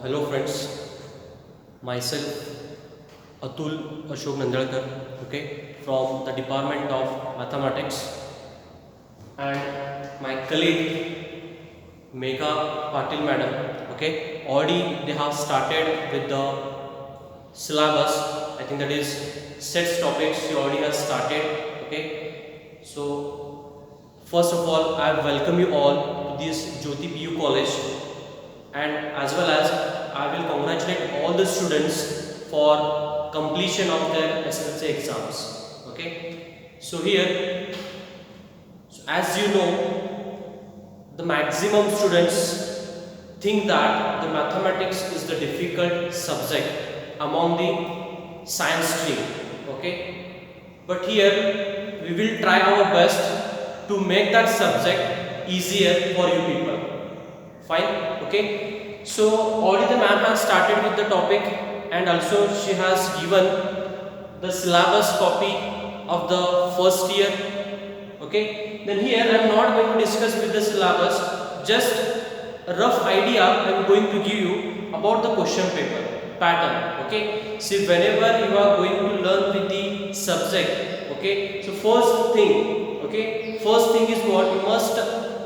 Hello friends, myself Atul Ashok Nandalkar, okay, from the Department of Mathematics, and my colleague Megha Patil madam, okay, already they have started with the syllabus. I think that is sets topics she already has started, okay. So first of all, I welcome you all to this Jyoti PU College, and as well as I will congratulate all the students for completion of their SSLC exams. Okay, so here, as you know, the maximum students think that the mathematics is the difficult subject among the science stream. Okay, but here we will try our best to make that subject easier for you people. Fine, okay. So already the ma'am has started with the topic, and also she has given the syllabus copy of the first year. Okay, then here I am not going to discuss with the syllabus, just a rough idea I am going to give you about the question paper pattern. Okay, see, whenever you are going to learn with the subject, okay, so first thing, okay, first thing is what you must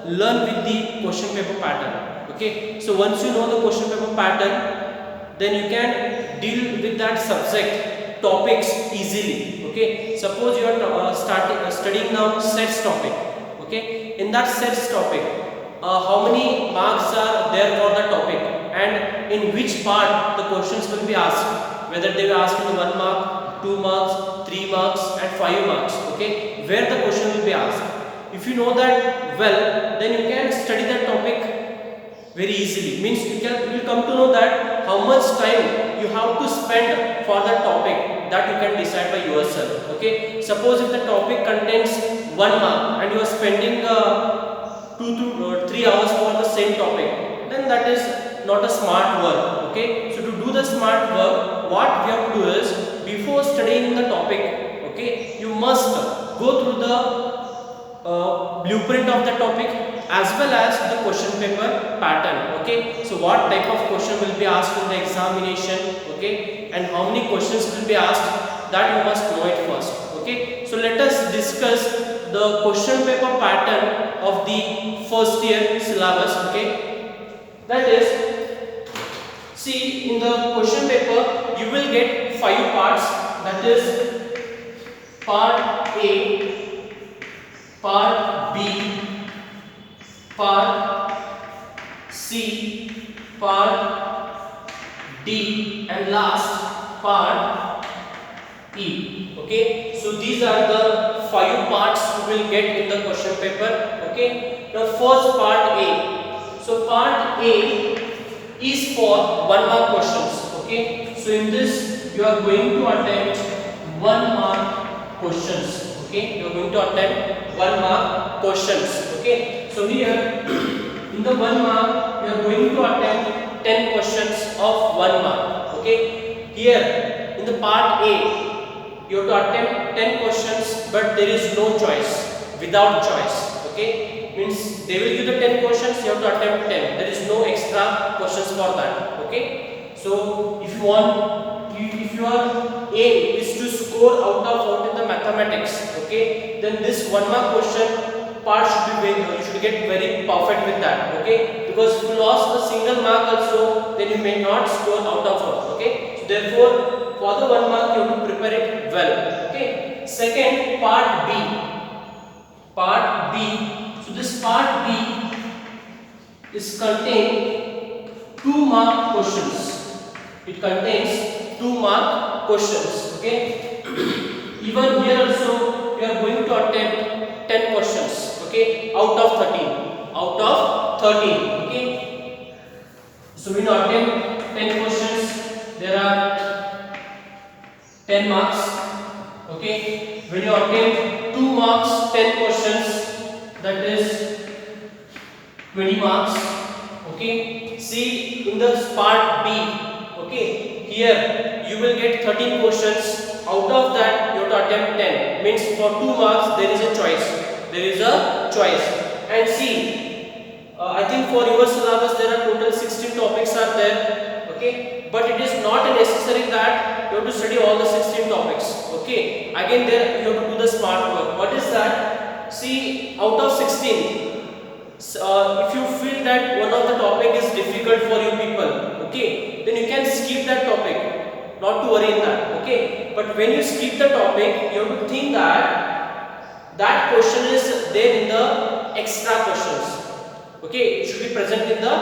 learn with the question paper pattern. Okay, so once you know the question paper pattern, then you can deal with that subject topics easily. Okay, suppose you are studying now sets topic. Okay, in that sets topic, how many marks are there for the topic, and in which part the questions will be asked, whether they will ask in the 1 mark, 2 marks, 3 marks and 5 marks. Okay, where the question will be asked. If you know that well, then you can study that topic very easily. Means you will come to know that how much time you have to spend for that topic, that you can decide by yourself. Okay, suppose if the topic contains 1 mark and you are spending 2 to 3 hours for the same topic, then that is not a smart work. Okay, so to do the smart work, what we have to do is, before studying the topic, okay, you must go through the blueprint of the topic as well as the question paper pattern. Okay, so what type of question will be asked in the examination, okay, and how many questions will be asked, that you must know it first. Okay, so let us discuss the question paper pattern of the first year syllabus. Okay, that is, see, in the question paper you will get 5 parts, that is part A, part B, part C, part D, and last part E. Okay, so these are the 5 parts you will get in the question paper. Okay, now first part A. So part A is for 1 mark questions. Okay, so in this you are going to attempt 1 mark questions. Okay, you are going to attempt 1 mark questions. Okay, so here in the 1 mark you are going to attempt 10 questions of 1 mark. Okay, here in the part A you have to attempt 10 questions, but there is no choice, without choice. Okay, means they will give the 10 questions, you have to attempt 10. There is no extra questions for that. Okay, so if you want, if your aim is to score out of 40 in the mathematics, okay, then this 1 mark question part should be very, you should get very perfect with that. Okay, because if you lost a single mark also, then you may not score out of 40. Okay, so therefore for the 1 mark you have to prepare it well. Okay, second, part B. Part B. So this part B is contain 2 mark questions. It contains 2 mark questions. Okay, even here also we are going to attempt 10 questions. Okay, out of 13. Out of 13. Okay, so we now attempt 10 questions. There are 10 marks. Okay, when you attempt 2 marks 10 questions, that is 20 marks. Okay, see in the part B, okay, here you will get 13 questions. Out of that you have to attempt 10. Means for 2 marks there is a choice. There is a choice. And see, I think for your syllabus there are total 16 topics are there. okay, but it is not necessary that you have to study all the 16 topics, okay. Again there you have to do the smart work. What is that? See, out of 16, if you feel that one of the topic is difficult for you people, okay, then you can skip that topic, not to worry in that, okay. But when you skip the topic, you have to think that that question is there in the extra questions, okay, it should be present in the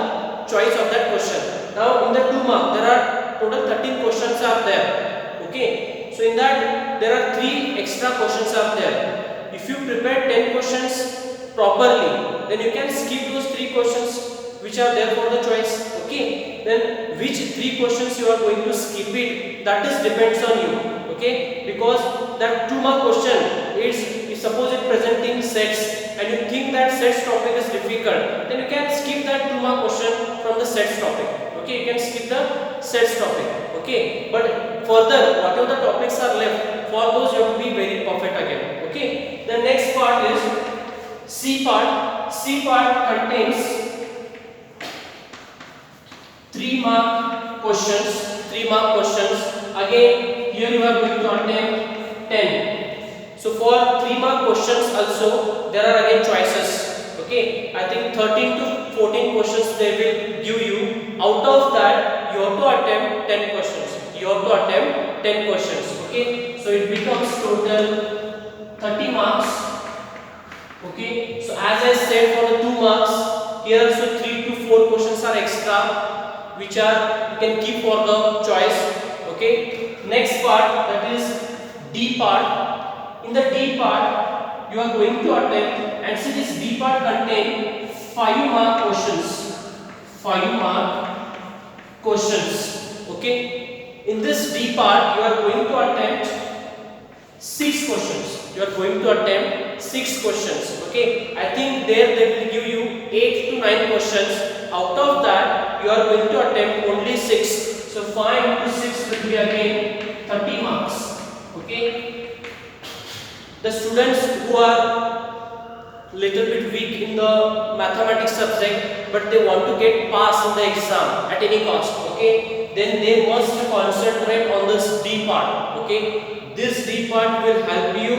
choice of that question. Now in the 2 mark there are total 13 questions are there, okay. So in that there are 3 extra questions are there. If you prepare 10 questions properly, then you can skip those 3 questions which are there for the choice, okay. Then which 3 questions you are going to skip it, that is depends on you, okay, because that 2 mark question is suppose it presenting sets and you think that sets topic is difficult, then you can skip that 2 mark question from the sets topic, okay, you can skip the sets topic, okay. But further whatever the topics are left, for those you have to be very perfect again, okay. The next part is C part. C part contains 3 mark questions. 3 mark questions. Again, here you are going to attempt 10. So for 3 mark questions also there are again choices. Okay, I think 13 to 14 questions they will give you. Out of that, you have to attempt 10 questions. You have to attempt 10 questions. Okay, so it becomes total 30 marks. Okay, so as I said for the 2 marks, here also 3 to 4 questions are extra, which are you can keep for the choice. Okay, next part, that is D part. In the D part, you are going to attempt, and see this D part contain 5 mark questions. 5 mark questions. Okay, in this D part, you are going to attempt 6 questions. You are going to attempt 6 questions. Okay, I think there they will give you 8 to 9 questions. Out of that, you are going to attempt only 6. So 5 into 6 will be again 30 marks. Okay. The students who are little bit weak in the mathematics subject, but they want to get pass in the exam at any cost, okay, then they must concentrate on this D part. Okay, this D part will help you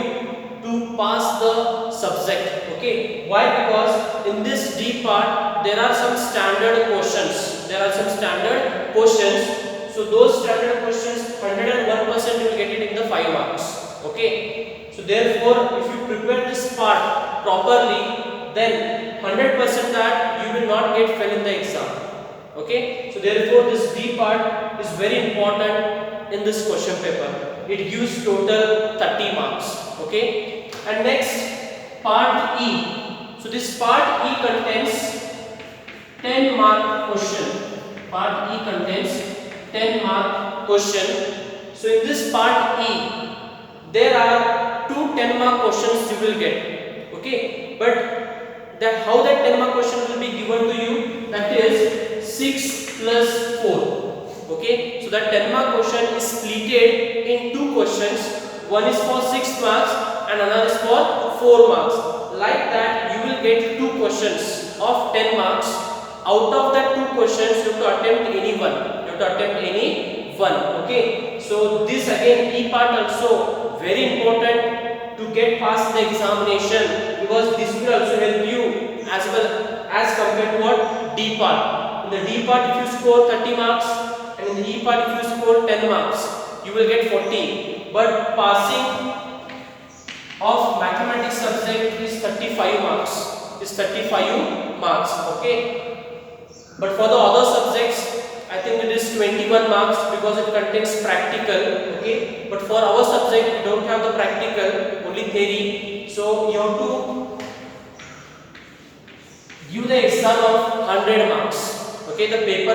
to pass the subject. Okay, why? Because in this D part there are some standard questions. So those standard questions 101% you will get it in the 5 marks. Okay. So therefore, if you prepare this part properly, then 100% that you will not get fail in the exam. Okay. So therefore, this D part is very important in this question paper. It gives total 30 marks. Okay. And next, part E. So this part E contains 10 mark question. Part E contains 10 mark question. So in this part E, there are 2 10 mark questions you will get. Okay, but that how that 10 mark question will be given to you, that is 6 plus 4. Okay, so that 10 mark question is splitted in 2 questions. One is for 6 marks and another is for 4 marks. Like that you will get 2 questions of 10 marks. Out of that 2 questions you have to attempt any one. Okay, so this again E part also very important to get past the examination, because this will also help you as well as compared to what D part. In the D part if you score 30 marks and in the E part if you score 10 marks, you will get 40. But passing of mathematics subject is 35 marks. Okay, but for the other subjects I think it is 21 marks because it contains practical. Okay, but for our subject we don't have the practical, only theory. So you have to give the exam of 100 marks. Okay, the paper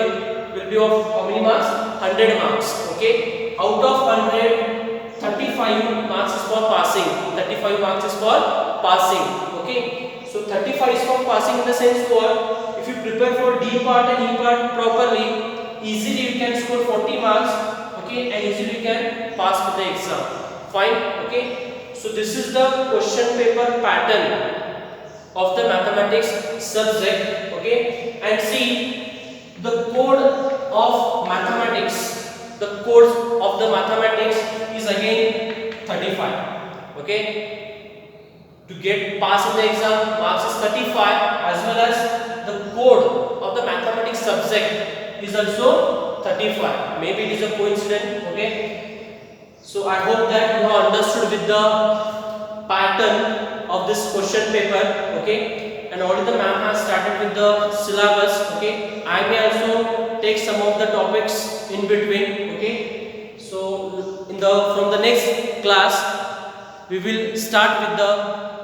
will be of how many marks? 100 marks. Okay, out of 100, 35 marks is for passing. 35 marks is for passing. Okay, so 35 is for passing in the sense what? If you prepare for D part and E part properly, easily you can score 40 marks. Okay, and easily you can pass with the exam. Fine. Okay, so this is the question paper pattern of the mathematics subject. Okay, and see the code of mathematics the course of the mathematics is again 35. Okay, to get pass in the exam, marks is 35, as well as the code of the mathematics subject is also 35. Maybe it is a coincidence. Okay, so I hope that you have understood with the pattern of this question paper. Okay, and already the ma'am has started with the syllabus. Okay, I may also take some of the topics in between. Okay, so in the from the next class we will start with the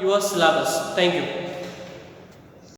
your syllabus. Thank you.